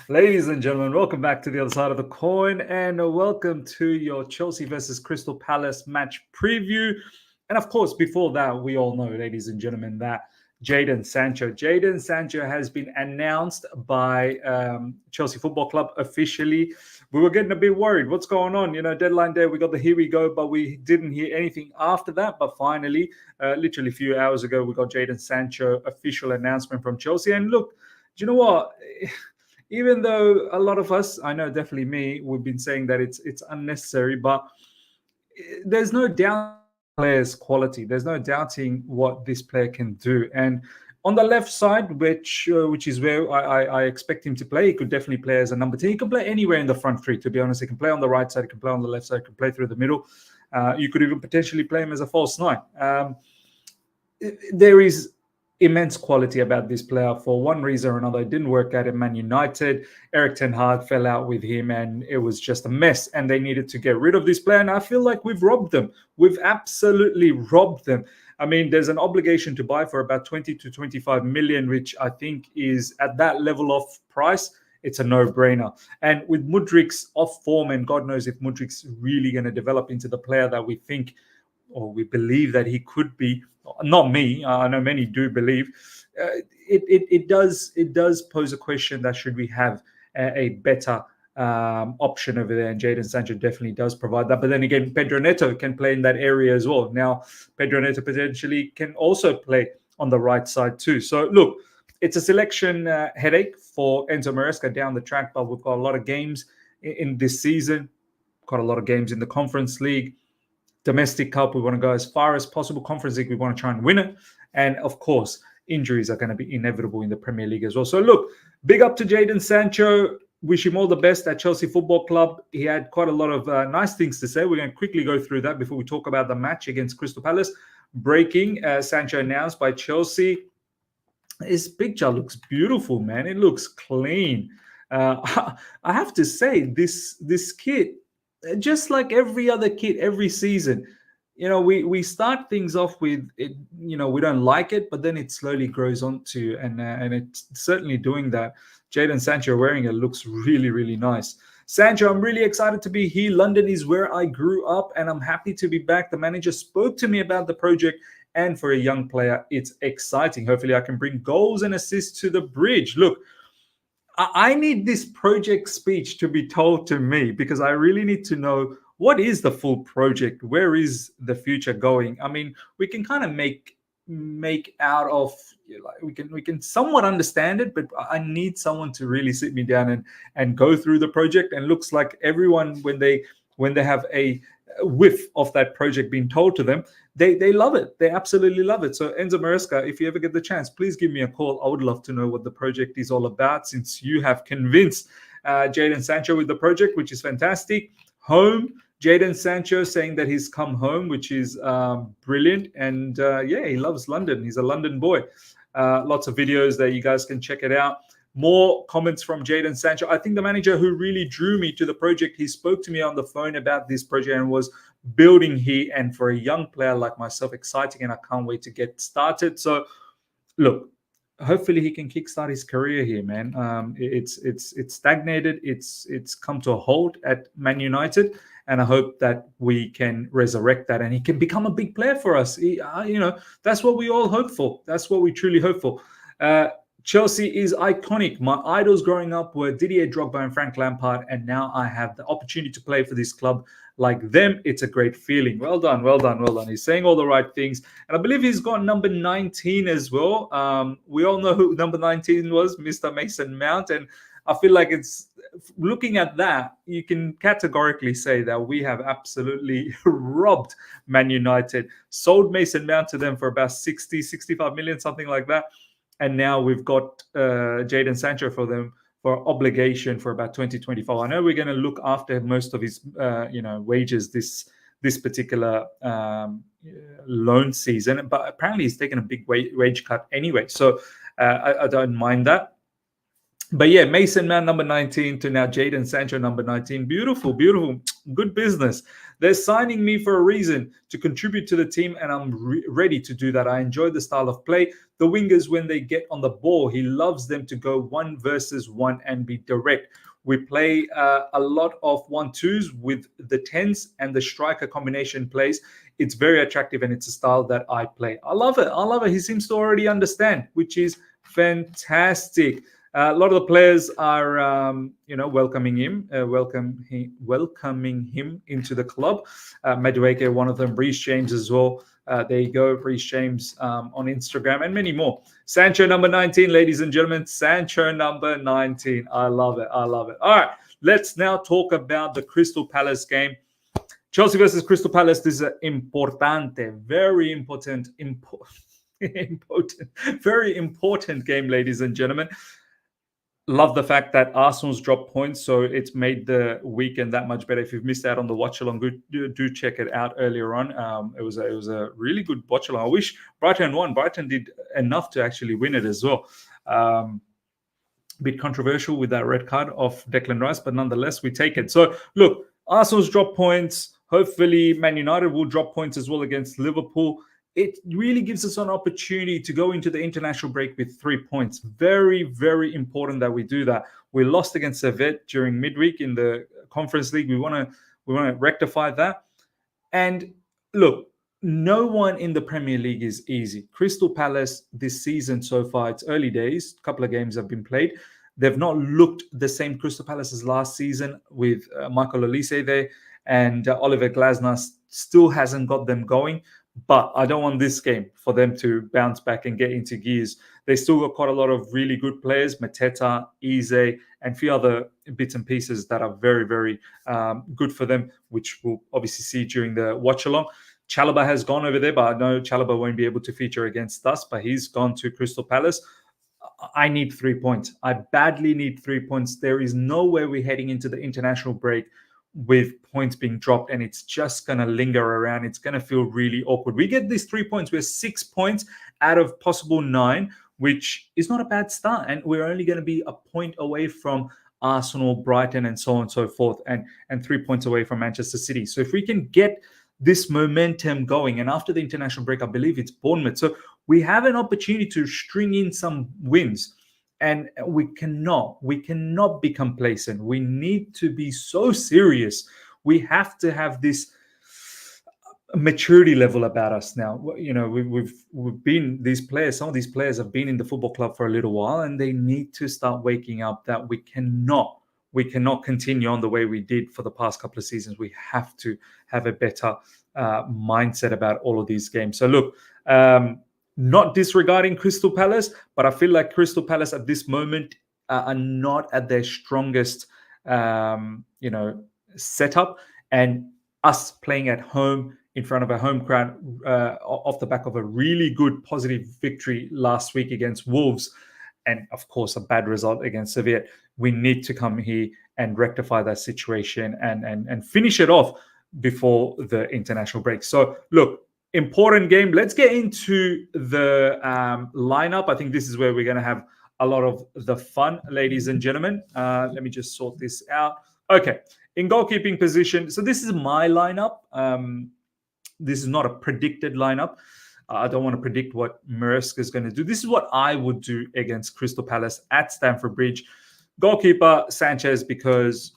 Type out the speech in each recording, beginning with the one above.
Ladies and gentlemen, welcome back to the other side of the coin, and welcome to your Chelsea versus Crystal Palace match preview. And of course, before that, we all know, ladies and gentlemen, that Jadon Sancho has been announced by Chelsea Football Club officially. We were getting a bit worried. What's going on? Deadline day, we got the here we go, but we didn't hear anything after that. But finally, literally a few hours ago, we got Jadon Sancho official announcement from Chelsea. And look, do you know what? Even though a lot of us, I know definitely me, we've been saying that it's unnecessary, but there's no doubting this player's quality. There's no doubting what this player can do. And on the left side, which is where I expect him to play, he could definitely play as a number 10. He can play anywhere in the front three, to be honest. He can play on the right side, he can play on the left side, he can play through the middle. You could even potentially play him as a false nine. There is immense quality about this player. For one reason or another, it didn't work out at Man United. Eric Ten Hag fell out with him and it was just a mess, and they needed to get rid of this player, and I feel like we've robbed them. We've absolutely robbed them. I mean, there's an obligation to buy for about 20 to 25 million, which I think is at that level of price. It's a no-brainer. And with Mudrik's off form, and God knows if Mudrik's really going to develop into the player that we think or we believe that he could be. Not me, I know many do believe. It does pose a question that should we have a better option over there, and Jadon Sancho definitely does provide that. But then again, Pedro Neto can play in that area as well. Now, Pedro Neto potentially can also play on the right side too. So look, it's a selection headache for Enzo Maresca down the track, but we've got a lot of games in this season, got a lot of games in the Conference League. Domestic Cup, we want to go as far as possible. Conference League, we want to try and win it. And of course, injuries are going to be inevitable in the Premier League as well. So look, big up to Jadon Sancho. Wish him all the best at Chelsea Football Club. He had quite a lot of nice things to say. We're going to quickly go through that before we talk about the match against Crystal Palace. Breaking, Sancho announced by Chelsea. His picture looks beautiful, man. It looks clean. I have to say, this kit, just like every other kit every season, we start things off with it, we don't like it, but then it slowly grows onto, and it's certainly doing that. Jadon Sancho wearing it looks really, really nice. Sancho, I'm really excited to be here. London is where I grew up, and I'm happy to be back. The manager spoke to me about the project, and for a young player, it's exciting. Hopefully I can bring goals and assists to the bridge. Look, I need this project speech to be told to me, because I really need to know what is the full project, where is the future going. I mean, we can kind of make out of, we can somewhat understand it, but I need someone to really sit me down and go through the project. And looks like everyone, when they have a whiff of that project being told to them, they love it. They absolutely love it. So Enzo Maresca, if you ever get the chance, please give me a call. I would love to know what the project is all about, since you have convinced Jadon Sancho with the project, which is fantastic. Home, Jadon Sancho saying that he's come home, which is brilliant. And he loves London. He's a London boy. Lots of videos there. You guys can check it out. More comments from Jadon Sancho. I think the manager who really drew me to the project, he spoke to me on the phone about this project and was building here. And for a young player like myself, exciting, and I can't wait to get started. So, look, hopefully he can kickstart his career here, man. It's stagnated. It's come to a halt at Man United, and I hope that we can resurrect that and he can become a big player for us. That's what we all hope for. That's what we truly hope for. Chelsea is iconic. My idols growing up were Didier Drogba and Frank Lampard, and now I have the opportunity to play for this club like them. It's a great feeling. Well done, well done, well done. He's saying all the right things. And I believe he's got number 19 as well. We all know who number 19 was, Mr. Mason Mount. And I feel like it's, looking at that, you can categorically say that we have absolutely robbed Man United. Sold Mason Mount to them for about 60, 65 million, something like that. And now we've got Jadon Sancho for them for obligation for about 2024. I know we're going to look after most of his, wages this particular loan season, but apparently he's taken a big wage cut anyway. So I don't mind that. But yeah, Mason Mount number 19 to now Jadon Sancho number 19. Beautiful, beautiful, good business. They're signing me for a reason, to contribute to the team, and I'm ready to do that. I enjoy the style of play. The wingers, when they get on the ball, he loves them to go 1 versus 1 and be direct. We play a lot of 1-2s with the 10s and the striker combination plays. It's very attractive, and it's a style that I play. I love it. I love it. He seems to already understand, which is fantastic. A lot of the players are, welcoming him into the club. Madueke, one of them, Reece James as well. There you go, Reece James on Instagram, and many more. Sancho number 19, ladies and gentlemen. Sancho number 19. I love it. I love it. All right, let's now talk about the Crystal Palace game. Chelsea versus Crystal Palace. This is an importante, very important, very important game, ladies and gentlemen. Love the fact that Arsenal's dropped points, so it's made the weekend that much better. If you've missed out on the watch along, do check it out earlier on. It was a really good watch along. I wish Brighton won. Brighton did enough to actually win it as well. Bit controversial with that red card of Declan Rice, but nonetheless, we take it. So look, Arsenal's dropped points. Hopefully, Man United will drop points as well against Liverpool. It really gives us an opportunity to go into the international break with 3 points. Very, very important that we do that. We lost against Servette during midweek in the Conference League. We want to rectify that. And look, no one in the Premier League is easy. Crystal Palace this season so far, it's early days. A couple of games have been played. They've not looked the same Crystal Palace as last season with Michael Olise there, and Oliver Glasner still hasn't got them going. But I don't want this game for them to bounce back and get into gears. They still got quite a lot of really good players, Mateta, Eze, and a few other bits and pieces that are very, very good for them, which we'll obviously see during the watch-along. Chalobah has gone over there, but I know Chalobah won't be able to feature against us, but he's gone to Crystal Palace. I need 3 points. I badly need 3 points. There is no way we're heading into the international break with points being dropped, and it's just going to linger around. It's going to feel really awkward. We get these 3 points. We're 6 points out of possible 9, which is not a bad start. And we're only going to be a point away from Arsenal, Brighton, and so on and so forth, and 3 points away from Manchester City. So if we can get this momentum going, and after the international break, I believe it's Bournemouth. So we have an opportunity to string in some wins. And we cannot be complacent. We need to be so serious. We have to have this maturity level about us now. You know, we've been, these players, some of these players have been in the football club for a little while, and they need to start waking up that we cannot continue on the way we did for the past couple of seasons. We have to have a better mindset about all of these games. So look, not disregarding Crystal Palace, but I feel like Crystal Palace at this moment are not at their strongest, setup. And us playing at home in front of a home crowd off the back of a really good positive victory last week against Wolves, and of course a bad result against Sevilla, we need to come here and rectify that situation and finish it off before the international break. So look, important game. Let's get into the lineup. I think this is where we're going to have a lot of the fun, ladies and gentlemen. Let me just sort this out. Okay, in goalkeeping position. So this is my lineup. This is not a predicted lineup. I don't want to predict what Maresca is going to do. This is what I would do against Crystal Palace at Stamford Bridge. Goalkeeper, Sanchez, because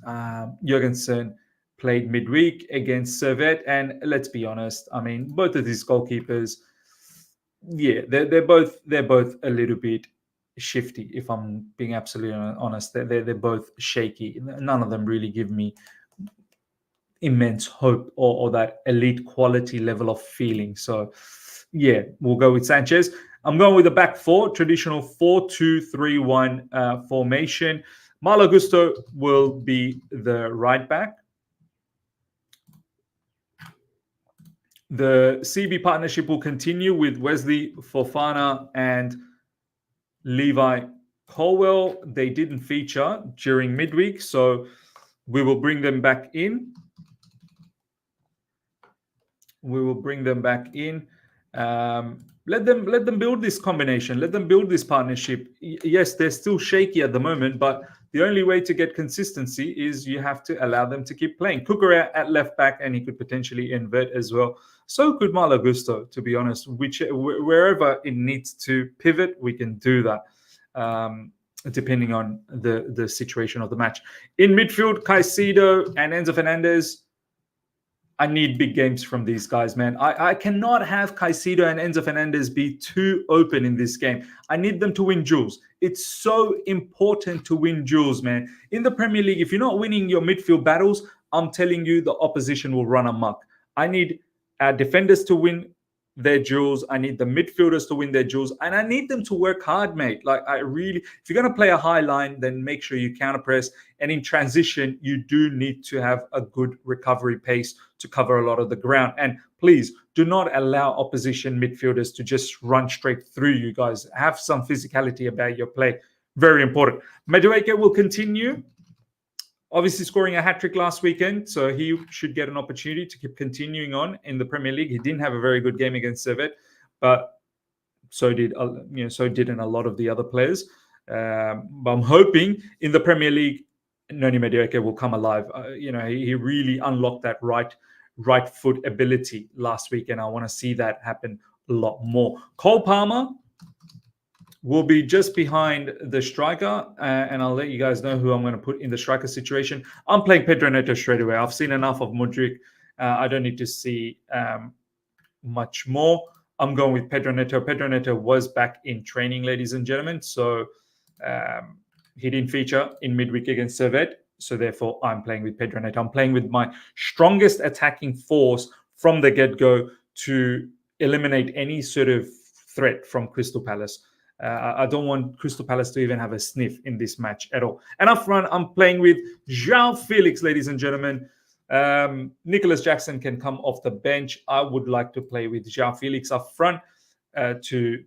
Jurgensen played midweek against Servette, and let's be honest, I mean, both of these goalkeepers, yeah, they're both a little bit shifty. If I'm being absolutely honest, they're both shaky. None of them really give me immense hope or that elite quality level of feeling. So, yeah, we'll go with Sanchez. I'm going with the back four, traditional 4-2-3-1 formation. Malo Gusto will be the right back. The CB partnership will continue with Wesley Fofana and Levi Colwell. They didn't feature during midweek, so we will bring them back in. Let them build this combination. Let them build this partnership. Yes, they're still shaky at the moment, but The only way to get consistency is you have to allow them to keep playing. Cucurella at left back, and he could potentially invert as well. So could Malo Gusto, to be honest. Wherever it needs to pivot, we can do that. Depending on the situation of the match. In midfield, Caicedo and Enzo Fernandez. I need big games from these guys, man. I cannot have Caicedo and Enzo Fernandez be too open in this game. I need them to win duels. It's so important to win duels, man. In the Premier League, if you're not winning your midfield battles, I'm telling you, the opposition will run amok. I need our defenders to win their duels. I need the midfielders to win their duels, and I need them to work hard, mate. Like, if you're going to play a high line, then make sure you counter press. And in transition, you do need to have a good recovery pace to cover a lot of the ground. And please do not allow opposition midfielders to just run straight through you guys. Have some physicality about your play. Very important. Madueke will continue. Obviously scoring a hat-trick last weekend, so he should get an opportunity to keep continuing on in the Premier League. He didn't have a very good game against Servette, but so didn't a lot of the other players. But I'm hoping in the Premier League, Noni Madueke will come alive. He really unlocked that right foot ability last week, and I want to see that happen a lot more. Cole Palmer will be just behind the striker, and I'll let you guys know who I'm going to put in the striker situation. I'm playing Pedro Neto straight away. I've seen enough of Mudryk. I don't need to see much more. I'm going with Pedro Neto. Pedro Neto was back in training, ladies and gentlemen, so he didn't feature in midweek against Servette, so therefore I'm playing with Pedro Neto. I'm playing with my strongest attacking force from the get-go to eliminate any sort of threat from Crystal Palace. I don't want Crystal Palace to even have a sniff in this match at all. And up front, I'm playing with João Felix, ladies and gentlemen. Nicholas Jackson can come off the bench. I would like to play with João Felix up front to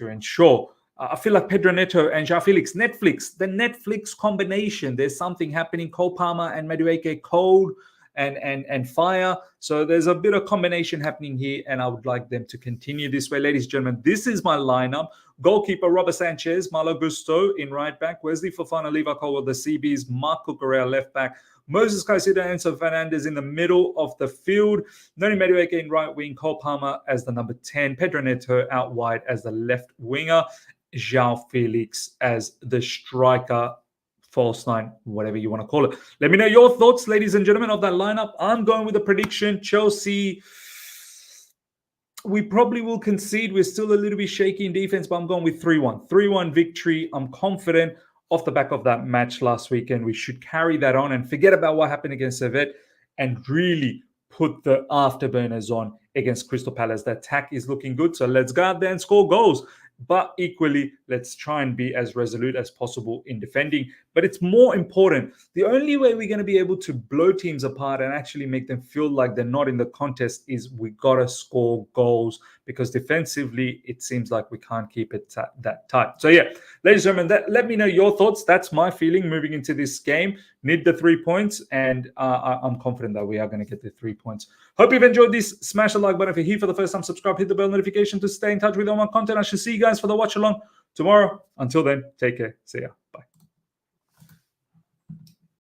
ensure. I feel like Pedro Neto and João Felix, the Netflix combination. There's something happening. Cole Palmer and Madueke cold and fire. So there's a bit of combination happening here, and I would like them to continue this way. Ladies and gentlemen, this is my lineup. Goalkeeper, Robert Sanchez, Malo Gusto in right back, Wesley Fofana, Levi Colwill, the CBs, Marc Cucurella left back, Moses Caicedo and Enzo Fernandez in the middle of the field, Noni Madueke in right wing, Cole Palmer as the number 10, Pedro Neto out wide as the left winger, João Felix as the striker, false nine, whatever you want to call it. Let me know your thoughts, ladies and gentlemen, of that lineup. I'm going with a prediction. Chelsea, we probably will concede. We're still a little bit shaky in defense, but I'm going with 3-1. 3-1 victory. I'm confident off the back of that match last weekend. We should carry that on and forget about what happened against Servette and really put the afterburners on against Crystal Palace. The attack is looking good, so let's go out there and score goals. But equally, let's try and be as resolute as possible in defending. But it's more important. The only way we're going to be able to blow teams apart and actually make them feel like they're not in the contest is we got to score goals, because defensively, it seems like we can't keep it that tight. So yeah, ladies and gentlemen, let me know your thoughts. That's my feeling moving into this game. Need the 3 points, and I'm confident that we are going to get the 3 points. Hope you've enjoyed this. Smash the like button if you're here for the first time. Subscribe, hit the bell notification to stay in touch with all my content. I shall see you guys for the watch along tomorrow. Until then, take care. See ya.